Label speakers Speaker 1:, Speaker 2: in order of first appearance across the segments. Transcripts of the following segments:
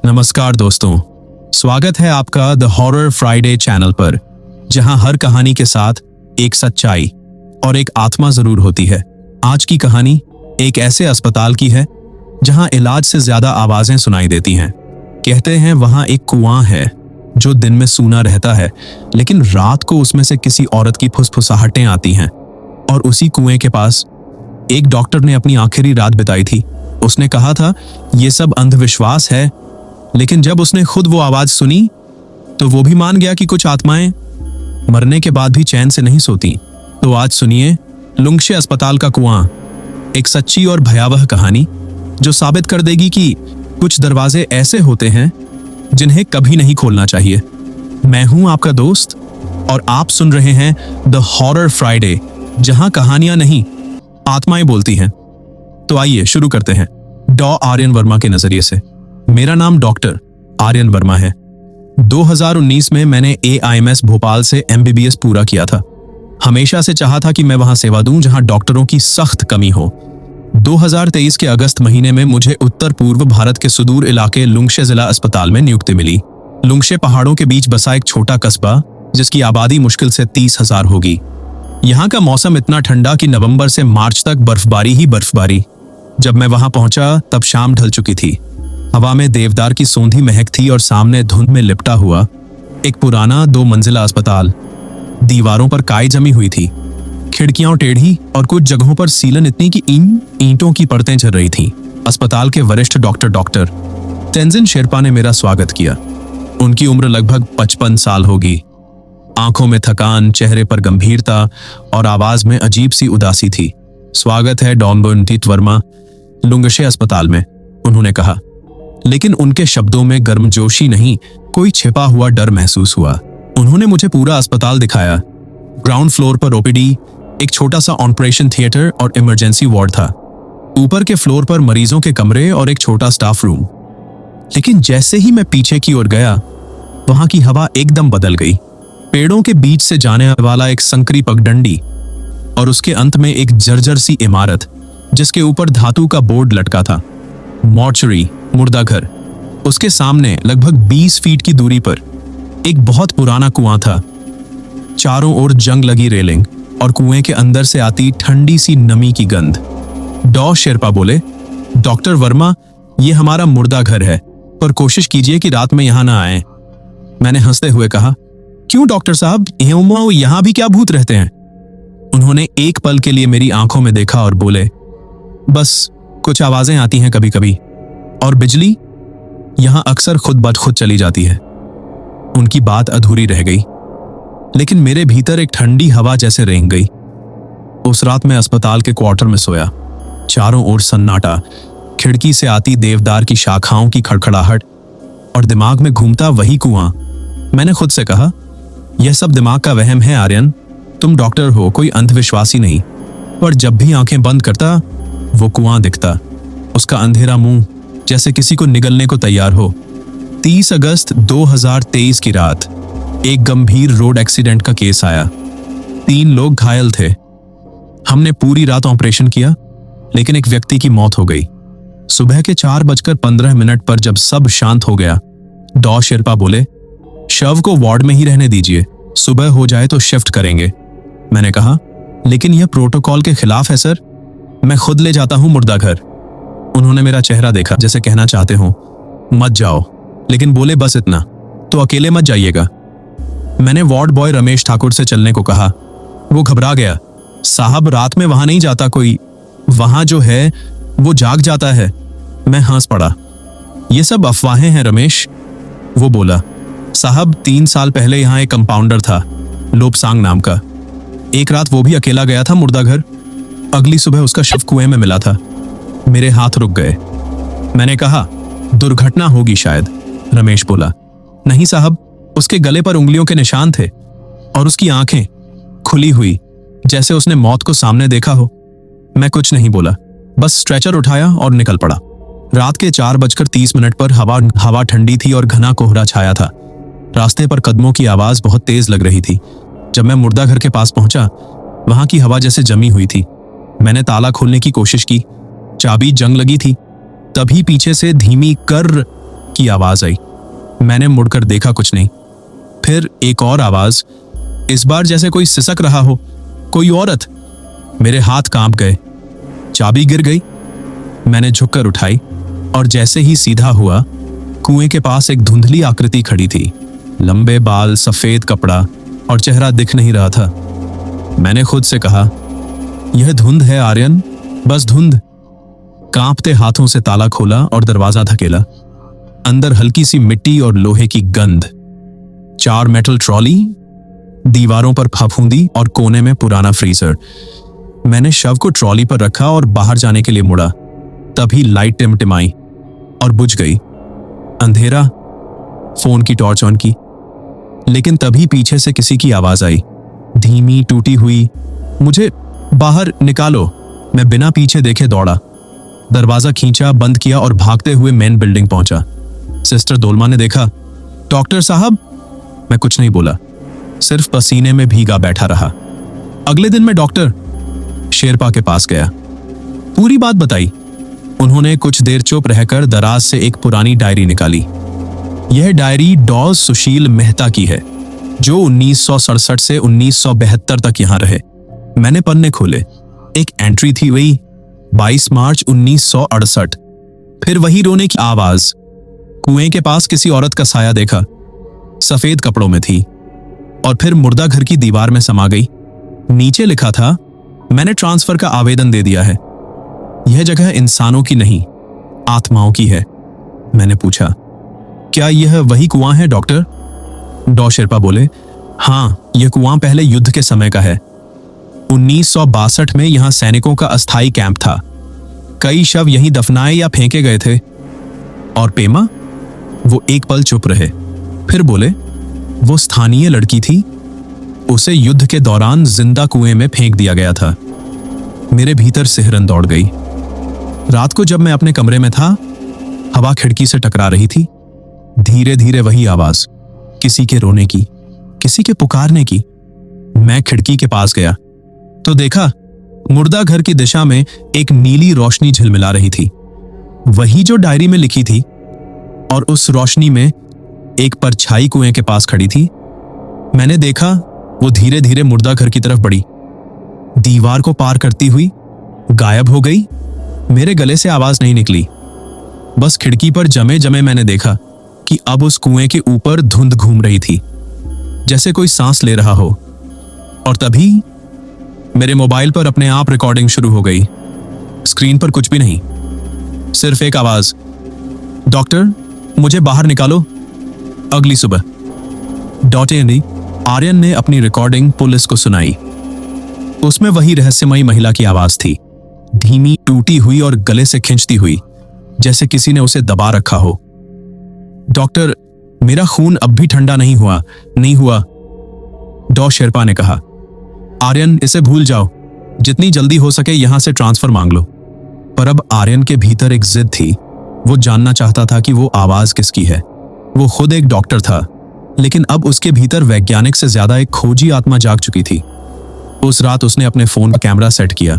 Speaker 1: नमस्कार दोस्तों, स्वागत है आपका द हॉरर फ्राइडे चैनल पर, जहां हर कहानी के साथ एक सच्चाई और एक आत्मा जरूर होती है। आज की कहानी एक ऐसे अस्पताल की है जहां इलाज से ज्यादा आवाजें सुनाई देती हैं। कहते हैं वहां एक कुआं है जो दिन में सूना रहता है, लेकिन रात को उसमें से किसी औरत की फुसफुसाहटें आती हैं। और उसी कुएं के पास एक डॉक्टर ने अपनी आखिरी रात बिताई थी। उसने कहा था ये सब अंधविश्वास है, लेकिन जब उसने खुद वो आवाज सुनी तो वो भी मान गया कि कुछ आत्माएं मरने के बाद भी चैन से नहीं सोती। तो आज सुनिए लुंगशे अस्पताल का कुआं, एक सच्ची और भयावह कहानी जो साबित कर देगी कि कुछ दरवाजे ऐसे होते हैं जिन्हें कभी नहीं खोलना चाहिए। मैं हूं आपका दोस्त और आप सुन रहे हैं द हॉरर फ्राइडे, जहां कहानियां नहीं आत्माएं बोलती हैं। तो आइए शुरू करते हैं डॉ आर्यन वर्मा के नजरिए से। मेरा नाम डॉक्टर आर्यन वर्मा है। 2019 में मैंने AIMS भोपाल से MBBS पूरा किया था। हमेशा से चाहा था कि मैं वहां सेवा दूं जहां डॉक्टरों की सख्त कमी हो। 2023 के अगस्त महीने में मुझे उत्तर पूर्व भारत के सुदूर इलाके लुंगशे जिला अस्पताल में नियुक्ति मिली। लुंगशे पहाड़ों के बीच बसा एक छोटा कस्बा जिसकी आबादी मुश्किल से 30,000 होगी। यहाँ का मौसम इतना ठंडा कि नवंबर से मार्च तक बर्फबारी ही बर्फबारी। जब मैं वहां पहुंचा तब शाम ढल चुकी थी। हवा में देवदार की सौंधी महक थी और सामने धुंध में लिपटा हुआ एक पुराना 2 मंजिला अस्पताल। दीवारों पर काई जमी हुई थी, खिड़कियां टेढ़ी और कुछ जगहों पर सीलन इतनी कि ईंटों की परतें झर रही थीं। अस्पताल के वरिष्ठ डॉक्टर तेंजिन शेरपा ने मेरा स्वागत किया। उनकी उम्र लगभग 55 साल होगी। आंखों में थकान, चेहरे पर गंभीरता और आवाज में अजीब सी उदासी थी। स्वागत है डॉम्बोन्टीत वर्मा लुंगशे अस्पताल में, उन्होंने कहा। लेकिन उनके शब्दों में गर्मजोशी नहीं, कोई छिपा हुआ डर महसूस हुआ। उन्होंने मुझे पूरा अस्पताल दिखाया। ग्राउंड फ्लोर पर OPD, एक छोटा सा ऑपरेशन थिएटर और इमरजेंसी वार्ड था। ऊपर के फ्लोर पर मरीजों के कमरे और एक छोटा स्टाफ रूम। लेकिन जैसे ही मैं पीछे की ओर गया, वहां की हवा एकदम बदल गई। पेड़ों के बीच से जाने वाला एक संकरी पगडंडी और उसके अंत में एक जर्जर सी इमारत जिसके ऊपर धातु का बोर्ड लटका था, मॉर्चरी, मुर्दा घर। उसके सामने लगभग 20 फीट की दूरी पर एक बहुत पुराना कुआं था। चारों ओर जंग लगी रेलिंग और कुएं के अंदर से आती ठंडी सी नमी की गंध। डॉ शेरपा बोले, डॉक्टर वर्मा, ये हमारा मुर्दा घर है, पर कोशिश कीजिए कि रात में यहां ना आए। मैंने हंसते हुए कहा, क्यों डॉक्टर साहब, यहां भी क्या भूत रहते हैं? उन्होंने एक पल के लिए मेरी आंखों में देखा और बोले, बस कुछ आवाजें आती हैं कभी कभी, और बिजली यहां अक्सर खुद ब खुद चली जाती है। उनकी बात अधूरी रह गई, लेकिन मेरे भीतर एक ठंडी हवा जैसे रेंग गई। उस रात मैं अस्पताल के क्वार्टर में सोया। चारों ओर सन्नाटा, खिड़की से आती देवदार की शाखाओं की खड़खड़ाहट और दिमाग में घूमता वही कुआं। मैंने खुद से कहा, यह सब दिमाग का वहम है आर्यन, तुम डॉक्टर हो, कोई अंधविश्वासी नहीं। पर जब भी आंखें बंद करता वो कुआं दिखता, उसका अंधेरा मुंह जैसे किसी को निगलने को तैयार हो। 30 अगस्त 2023 की रात एक गंभीर रोड एक्सीडेंट का केस आया। 3 लोग घायल थे। हमने पूरी रात ऑपरेशन किया, लेकिन एक व्यक्ति की मौत हो गई। सुबह के 4:15 पर जब सब शांत हो गया, डॉ शेरपा बोले, शव को वार्ड में ही रहने दीजिए, सुबह हो जाए तो शिफ्ट करेंगे। मैंने कहा, लेकिन यह प्रोटोकॉल के खिलाफ है सर, मैं खुद ले जाता हूं मुर्दा घर। उन्होंने मेरा चेहरा देखा जैसे कहना चाहते हो मत जाओ, लेकिन बोले बस इतना, तो अकेले मत जाइएगा। मैंने वार्ड बॉय रमेश ठाकुर से चलने को कहा। वो घबरा गया, साहब रात में वहां नहीं जाता कोई, वहां जो है वो जाग जाता है। मैं हंस पड़ा, ये सब अफवाहें हैं रमेश। वो बोला, साहब 3 साल पहले यहाँ एक कंपाउंडर था, लोपसांग नाम का। एक रात वो भी अकेला गया था मुर्दा घर। अगली सुबह उसका शव कुएं में मिला था। मेरे हाथ रुक गए। मैंने कहा, दुर्घटना होगी शायद। रमेश बोला, नहीं साहब, उसके गले पर उंगलियों के निशान थे और उसकी आंखें खुली हुई जैसे उसने मौत को सामने देखा हो। मैं कुछ नहीं बोला, बस स्ट्रेचर उठाया और निकल पड़ा। रात के 4:30 पर हवा ठंडी थी और घना कोहरा छाया था। रास्ते पर कदमों की आवाज बहुत तेज लग रही थी। जब मैं मुर्दा घर के पास पहुंचा, वहां की हवा जैसे जमी हुई थी। मैंने ताला खोलने की कोशिश की, चाबी जंग लगी थी। तभी पीछे से धीमी कर की आवाज आई। मैंने मुड़कर देखा, कुछ नहीं। फिर एक और आवाज, इस बार जैसे कोई सिसक रहा हो, कोई औरत। मेरे हाथ कांप गए। चाबी गिर गई। मैंने झुककर उठाई और जैसे ही सीधा हुआ, कुएं के पास एक धुंधली आकृति खड़ी थी। लंबे बाल, सफेद कपड़ा और चेहरा दिख नहीं रहा था। मैंने खुद से कहा, यह धुंध है आर्यन, बस धुंध। कांपते हाथों से ताला खोला और दरवाजा धकेला। अंदर हल्की सी मिट्टी और लोहे की गंध। 4 मेटल ट्रॉली, दीवारों पर फफूंदी और कोने में पुराना फ्रीजर। मैंने शव को ट्रॉली पर रखा और बाहर जाने के लिए मुड़ा। तभी लाइट टिमटिमाई और बुझ गई। अंधेरा। फोन की टॉर्च ऑन की, लेकिन तभी पीछे से किसी की आवाज आई, धीमी, टूटी हुई, मुझे बाहर निकालो। मैं बिना पीछे देखे दौड़ा, दरवाजा खींचा, बंद किया और भागते हुए मेन बिल्डिंग पहुंचा। सिस्टर दोलमा ने देखा। डॉक्टर साहब। मैं कुछ नहीं बोला, सिर्फ पसीने में भीगा बैठा रहा। अगले दिन मैं डॉक्टर शेरपा के पास गया, पूरी बात बताई। उन्होंने कुछ देर चुप रहकर दराज से एक पुरानी डायरी निकाली। यह डायरी डॉ सुशील मेहता की है, जो 1967 से 1972 तक यहां रहे। मैंने पन्ने खोले। एक एंट्री थी, वही 22 मार्च 1968। फिर वही रोने की आवाज। कुएं के पास किसी औरत का साया देखा, सफेद कपड़ों में थी, और फिर मुर्दा घर की दीवार में समा गई। नीचे लिखा था, मैंने ट्रांसफर का आवेदन दे दिया है। यह जगह इंसानों की नहीं, आत्माओं की है। मैंने पूछा, क्या यह वही कुआं है डॉक्टर? डॉ शेरपा बोले, हाँ, यह कुआं पहले युद्ध के समय का है। 1962 में यहां सैनिकों का अस्थायी कैंप था। कई शव यहीं दफनाए या फेंके गए थे। और पेमा? वो एक पल चुप रहे, फिर बोले, वो स्थानीय लड़की थी। उसे युद्ध के दौरान जिंदा कुएं में फेंक दिया गया था। मेरे भीतर सिहरन दौड़ गई। रात को जब मैं अपने कमरे में था, हवा खिड़की से टकरा रही थी। धीरे धीरे वही आवाज, किसी के रोने की, किसी के पुकारने की। मैं खिड़की के पास गया तो देखा, मुर्दा घर की दिशा में एक नीली रोशनी झिलमिला रही थी, वही जो डायरी में लिखी थी। और उस रोशनी में एक परछाई कुएं के पास खड़ी थी। मैंने देखा, वो धीरे धीरे मुर्दा घर की तरफ बढ़ी, दीवार को पार करती हुई गायब हो गई। मेरे गले से आवाज नहीं निकली, बस खिड़की पर जमे जमे मैंने देखा कि अब उस कुएं के ऊपर धुंध घूम रही थी, जैसे कोई सांस ले रहा हो। और तभी मेरे मोबाइल पर अपने आप रिकॉर्डिंग शुरू हो गई। स्क्रीन पर कुछ भी नहीं, सिर्फ एक आवाज, डॉक्टर मुझे बाहर निकालो। अगली सुबह आर्यन ने अपनी रिकॉर्डिंग पुलिस को सुनाई। उसमें वही रहस्यमयी महिला की आवाज थी, धीमी, टूटी हुई और गले से खींचती हुई, जैसे किसी ने उसे दबा रखा हो। डॉक्टर, मेरा खून अब भी ठंडा नहीं हुआ, डॉ शेरपा ने कहा। आर्यन, इसे भूल जाओ, जितनी जल्दी हो सके यहां से ट्रांसफर मांग लो। पर अब आर्यन के भीतर एक जिद थी। वो जानना चाहता था कि वो आवाज किसकी है। वो खुद एक डॉक्टर था, लेकिन अब उसके भीतर वैज्ञानिक से ज्यादा एक खोजी आत्मा जाग चुकी थी। उस रात उसने अपने फोन का कैमरा सेट किया,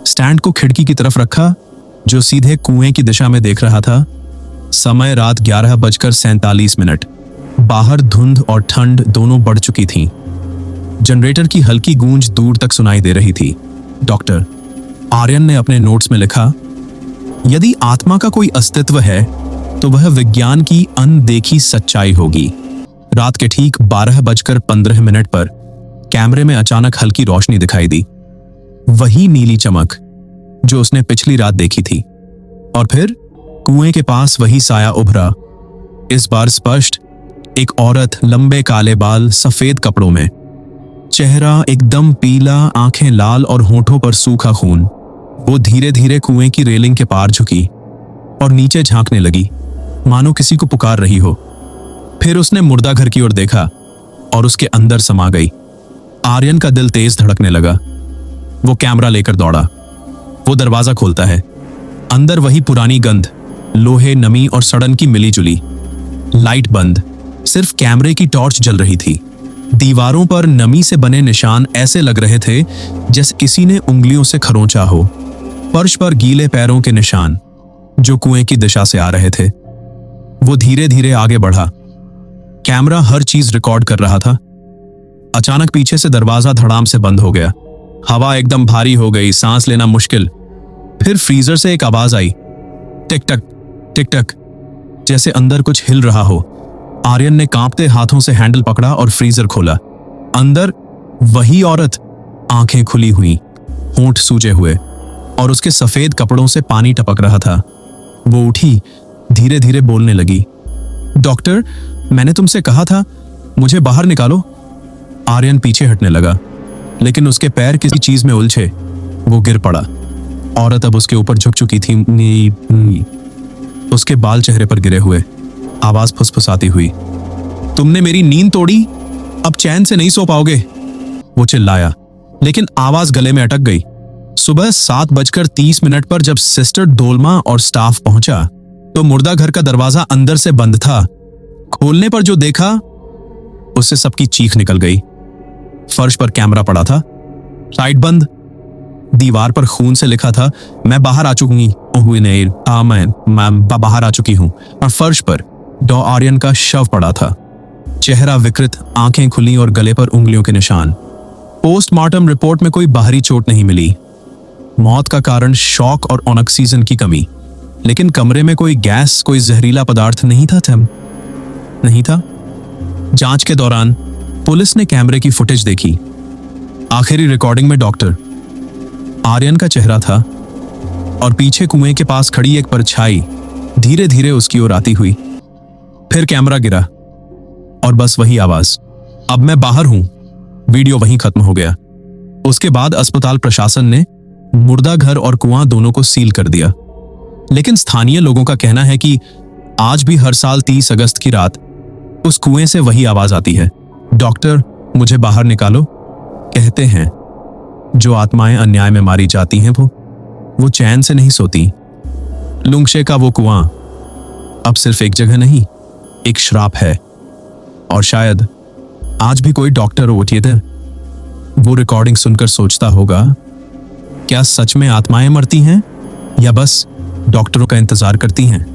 Speaker 1: स्टैंड को खिड़की की तरफ रखा, जो सीधे कुएं की दिशा में देख रहा था। समय रात 11:47। बाहर धुंध और ठंड दोनों बढ़ चुकी थीं। जनरेटर की हल्की गूंज दूर तक सुनाई दे रही थी। डॉक्टर, आर्यन ने अपने नोट्स में लिखा, यदि आत्मा का कोई अस्तित्व है तो वह विज्ञान की अनदेखी सच्चाई होगी। रात के ठीक 12:15 पर कैमरे में अचानक हल्की रोशनी दिखाई दी, वही नीली चमक जो उसने पिछली रात देखी थी। और फिर कुएं के पास वही साया उभरा, इस बार स्पष्ट, एक औरत, लंबे काले बाल, सफेद कपड़ों में, चेहरा एकदम पीला, आंखें लाल और होठों पर सूखा खून। वो धीरे धीरे कुएं की रेलिंग के पार झुकी और नीचे झांकने लगी, मानो किसी को पुकार रही हो। फिर उसने मुर्दा घर की ओर देखा और उसके अंदर समा गई। आर्यन का दिल तेज धड़कने लगा। वो कैमरा लेकर दौड़ा। वो दरवाजा खोलता है। अंदर वही पुरानी गंध, लोहे, नमी और सड़न की मिलीजुली। लाइट बंद, सिर्फ कैमरे की टॉर्च जल रही थी। दीवारों पर नमी से बने निशान ऐसे लग रहे थे जैसे किसी ने उंगलियों से खरोंचा हो। फर्श पर गीले पैरों के निशान, जो कुएं की दिशा से आ रहे थे। वो धीरे धीरे आगे बढ़ा। कैमरा हर चीज रिकॉर्ड कर रहा था। अचानक पीछे से दरवाजा धड़ाम से बंद हो गया। हवा एकदम भारी हो गई, सांस लेना मुश्किल। फिर फ्रीजर से एक आवाज आई, टिक टक टिक टक, जैसे अंदर कुछ हिल रहा हो। आर्यन ने कांपते हाथों से हैंडल पकड़ा और फ्रीजर खोला। अंदर वही औरत, आंखें खुली हुई, होंठ सूजे हुए और उसके सफेद कपड़ों से पानी टपक रहा था। वो उठी, धीरे धीरे बोलने लगी, डॉक्टर, मैंने तुमसे कहा था, मुझे बाहर निकालो। आर्यन पीछे हटने लगा, लेकिन उसके पैर किसी चीज में उलझे। वो गिर पड़ा। औरत अब उसके ऊपर झुक चुकी थी। उसके बाल चेहरे पर गिरे हुए, आवाज फुसफुसाती हुई, तुमने मेरी नींद तोड़ी, अब चैन से नहीं सो पाओगे। वो चिल्लाया, लेकिन आवाज गले में अटक गई। सुबह 7:30 पर जब सिस्टर डोलमा और स्टाफ पहुंचा तो मुर्दा घर का दरवाजा अंदर से बंद था। खोलने पर जो देखा, उससे सबकी चीख निकल गई। फर्श पर कैमरा पड़ा था, लाइट बंद, दीवार पर खून से लिखा था, मैं बाहर आ चुकी हूं, मैं बाहर आ चुकी हूं। और फर्श पर डॉ आर्यन का शव पड़ा था, चेहरा विकृत, आंखें खुली और गले पर उंगलियों के निशान। पोस्टमार्टम रिपोर्ट में कोई बाहरी चोट नहीं मिली। मौत का कारण शॉक और ऑक्सीजन की कमी, लेकिन कमरे में कोई गैस, कोई जहरीला पदार्थ नहीं था। जांच के दौरान पुलिस ने कैमरे की फुटेज देखी। आखिरी रिकॉर्डिंग में डॉक्टर आर्यन का चेहरा था और पीछे कुएं के पास खड़ी एक परछाई धीरे धीरे उसकी ओर आती हुई। फिर कैमरा गिरा और बस वही आवाज, अब मैं बाहर हूं। वीडियो वहीं खत्म हो गया। उसके बाद अस्पताल प्रशासन ने मुर्दा घर और कुआं दोनों को सील कर दिया। लेकिन स्थानीय लोगों का कहना है कि आज भी हर साल 30 अगस्त की रात उस कुएं से वही आवाज आती है, डॉक्टर, मुझे बाहर निकालो। कहते हैं जो आत्माएं अन्याय में मारी जाती हैं वो चैन से नहीं सोती। लुंगशे का वो कुआं अब सिर्फ एक जगह नहीं, एक श्राप है। और शायद आज भी कोई डॉक्टर उठिए वो रिकॉर्डिंग सुनकर सोचता होगा, क्या सच में आत्माएं मरती हैं या बस डॉक्टरों का इंतजार करती हैं?